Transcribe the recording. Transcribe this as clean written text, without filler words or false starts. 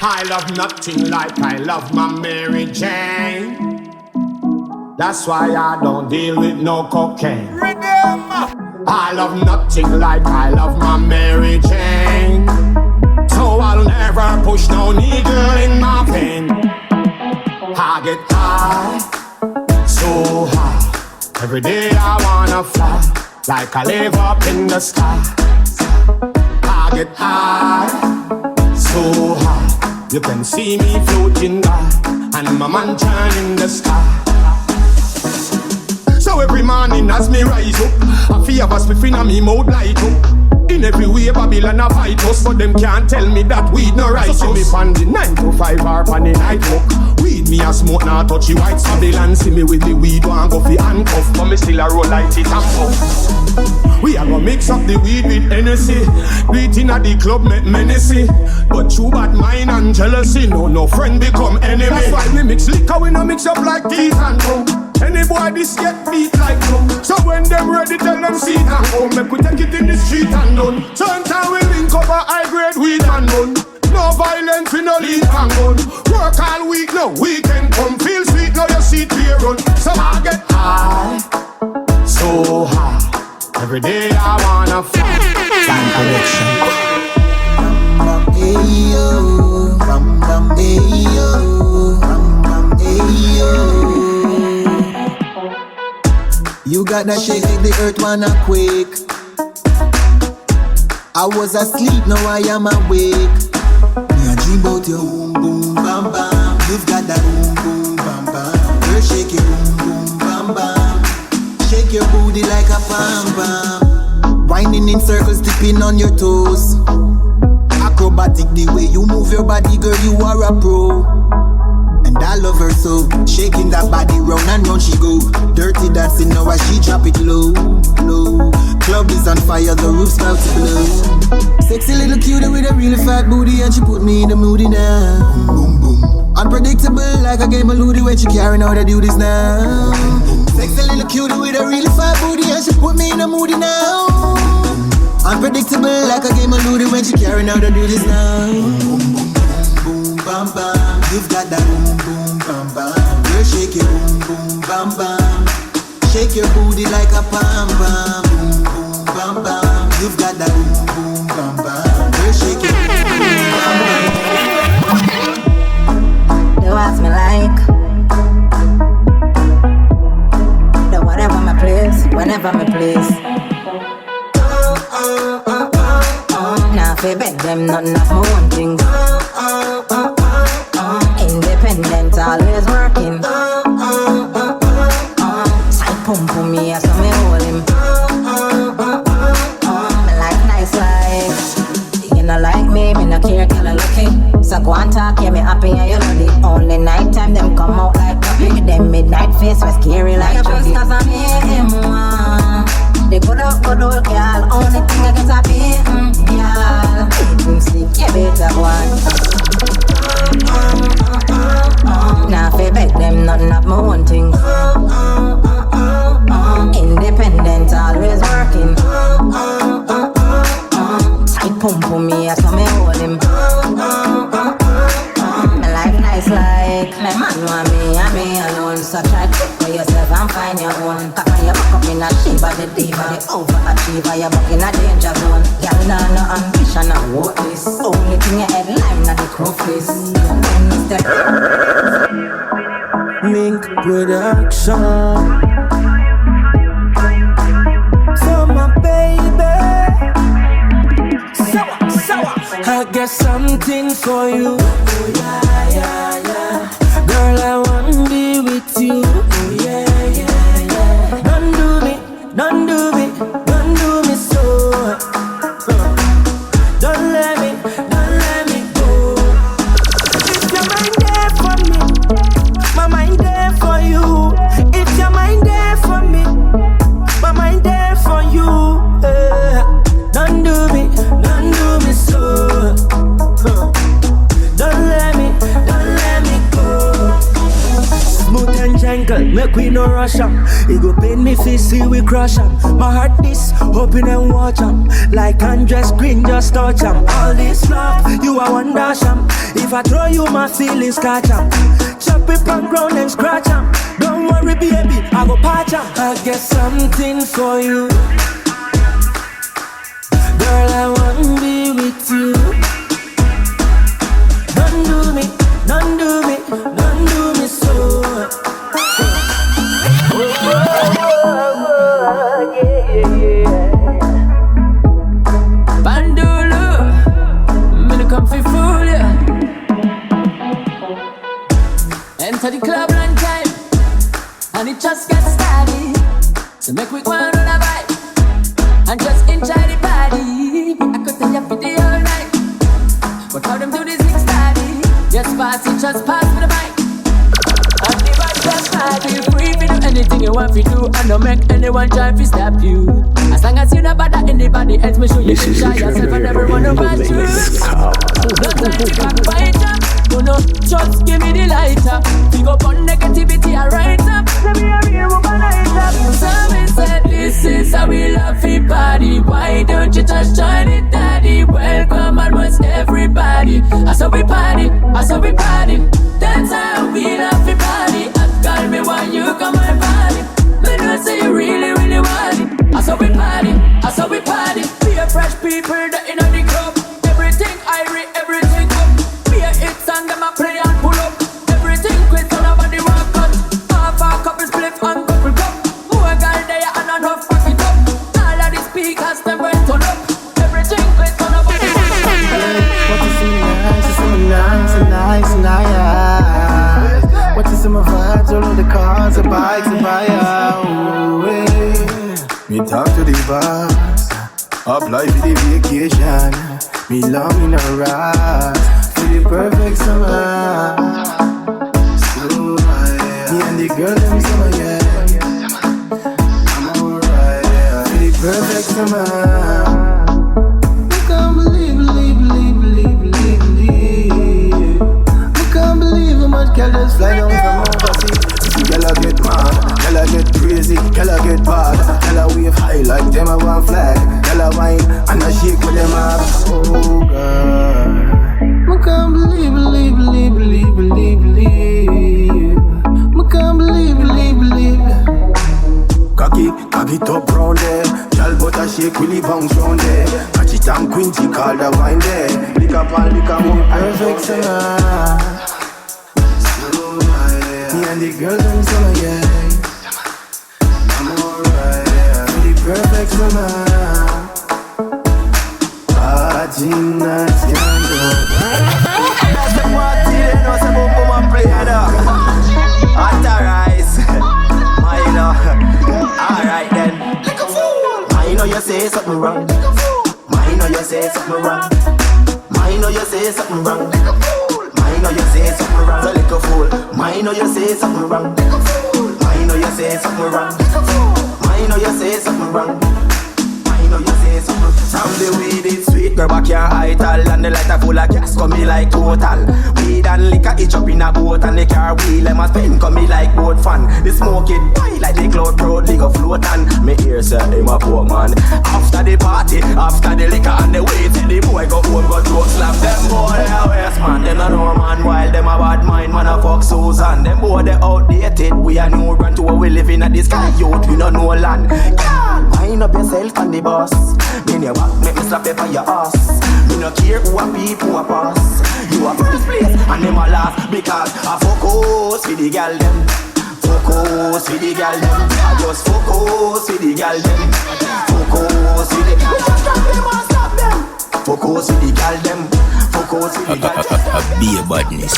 I love nothing like I love my Mary Jane. That's why I don't deal with no cocaine. I love nothing like I love my Mary Jane. So I'll never push no needle in my vein. I get high, so high. Every day I wanna fly, like I live up in the sky. I get high, so high. You can see me floating by, and my man in the sky. So every morning as me rise up, I feel of a spliff inna me mouth light up. In every way Babylon a fight us, but them can't tell me that weed no righteous. So me pan the 9 to 5 hour pan the night walk. Weed me a smoke, now touchy white. Babylon see me with the weed, want go fi handcuff, but me still a roll light it and puff. We a go mix up the weed with Hennessy. Do it inna the club make menacey. But true bad mind and jealousy, no friend become enemy. That's why we mix liquor, we no mix up like teeth and rum. Any boy this get beat like drum. So when them ready, tell them sit and come. Make we take it in the street and done. Sometimes we link up a high grade weed and run. No violence, we no leave and gun. Work all week, no weekend come. Feel sweet, now you see tear run. So I get high, so high. Every day I wanna fly. Time connection. Bam bam hey yo, bam bam hey yo, bam bam hey yo. You got that shake like the earth wanna quake. I was asleep, now I am awake. Me a dream about your boom boom bam bam. You've got that boom boom bam bam. Girl shake your boom boom bam bam. Shake your booty like a pam pam. Winding in circles, dipping on your toes. Acrobatic the way you move your body, girl, you are a pro. And I love her so, shaking that body round and round she go. Dirty dancing now as she drop it low, low. Club is on fire, the roof's about to blow. Sexy little cutie with a really fat booty, and she put me in the moody now. Boom, boom, boom. Unpredictable like a game of Ludi when she carrying out the duties now. Sexy little cutie with a really fat booty, and she put me in the moody now. Unpredictable like a game of Ludi when she carrying out the duties now. Boom, boom, boom, boom, bam, bam. You've got that boom, boom, bam, bam. Girl, shake your boom, boom, bam, bam. Shake your booty like a pam, bam. Boom, boom, bam, bam. You've got that boom, boom, bam, bam. Girl, shake your boom, boom, bam, bam. Do what me like. Do whatever me please, whenever me please. Now fi beg them nothing of my own things. Independent, always working. Side pump for me, so me hold him. Me like nice life. You know like me no care, girl, I lucky. So go and talk, yeah, me happy and you know the only night time them come out like puppy. Them midnight face was scary like Chucky. Cause I make him want. They good up, girl. Only thing I get happy, girl. Eating sleep, yeah, better one. Now fi beg them nothing of my own things. Independent, always working. Tight pump for me, so me hold him. Me life nice like my man want me and me alone. So try to cook for yourself and find your own. Cause when you back up in a shiva, the diva, the overachiever, you back in a danger zone. Girl, no ambition, no what this. Only thing you headline, not the crow face. Mink production. So my baby, I got something for you. Oh yeah, yeah, yeah. Girl, I wanna be with you. Oh yeah, yeah, yeah. Don't do me so. Don't let me go. If your mind there for me, my mind there for you. If your mind there for me, my mind there for you. Don't do me so. Don't let me make we no rush em. It go pain me fi see we crush em. My heart this, open and watch em. Like Andres Green, just touch em. All this love, you a one dash em. If I throw you, my feelings catch em. Chop it on ground and scratch em. Don't worry, baby, I go patch em. I get something for you. Girl, I wanna be with you. Don't do me, don't do me, don't do me so. Bandolo, me no come fi fool ya. Enter the club one time, and it just got started. So make we go on a vibe and just enjoy the party. I could tell you for the all night, but how them do this thing started? Just party, just pass me the mic. And the vibe just party. Feel free to do anything you want to do, and don't make anyone try to stop you. As long as you not bother anybody else, me show you can try yourself and everyone about you. No time to backbite up. You know, just give me the lighter. Pick up on negativity and right up. Let me a real womanizer. Some said this is how we love the party. Why don't you just join it, daddy? Welcome almost everybody. I saw we party, I saw we party. That's how we love the party. I call me when you come and party. Me know say you really, really want it. I saw we party, I saw we party. Be a fresh people that in the club. Everything irie, everything up. Be a hit song, them a play and pull up. Everything quit on nobody walk out. Half a couple split and couple cup. More girl there and enough pack it up. All of the speakers them went turn up. Everything quit on nobody walk out. What you see nice, you see nice and nice and nice. What you see my vibes, all of the cars, the bikes, the buyer. Me talk to the boss, apply for the vacation. Me long in a rush, feel the perfect summer. So me and the girl them summer, yeah. I'm alright, yeah. Feel the perfect summer. I can't believe. I can't believe how much girl just fly down from overseas. Girl I get mad, girl I get crazy, girl I get bad. Girl I wave high like them a one flag. Girl I wine and I shake with them up. Oh God, I can't believe. I can't believe. Cock it up round there. Girl but a shake really bounce round there. Catch it and quinty call the wine there. Lick up and lick up more perfect summer. Me and the girls in summer, yeah. I'm alright, yeah. The perfect summer. Party nights, can't go. That's the party, they know some boom boom and play it up. Authorize. I know. Alright then. Like a fool. I know you say something wrong. I know you say something wrong. I know you say something wrong. Like a fool. I know you say something wrong. So like a fool. I know you say something wrong. Like a fool. I know you say something wrong. Like a fool. I know you say something wrong. I know you say something. From the weed it's sweet, girl back your idle. And the lighter full of gas come me like total. Weed and liquor each up in a boat. And the car wheel them a spin come me like boat fan. The smoke it boy like the cloud road lick a float. And me hear say him a poor man. After the party, after the liquor and the weed, the boy go home go throat slap. Them boy they a waste man, them a know man. While them a bad mind, man a fuck Susan. Them boy they outdated, we a new brand to where we living at the sky youth, we no know land. Girl, wind up yourself and the boss. Me never make me slap it on your ass. Me no care who a peep, who a pass. You a first place and them a last. Because I focus with the girl them. Focus with the girl them. I just focus with the girl them. Focus with the girl them. We just stop them and stop them. Focus with the girl them. Focus with the girl them. Be a badness.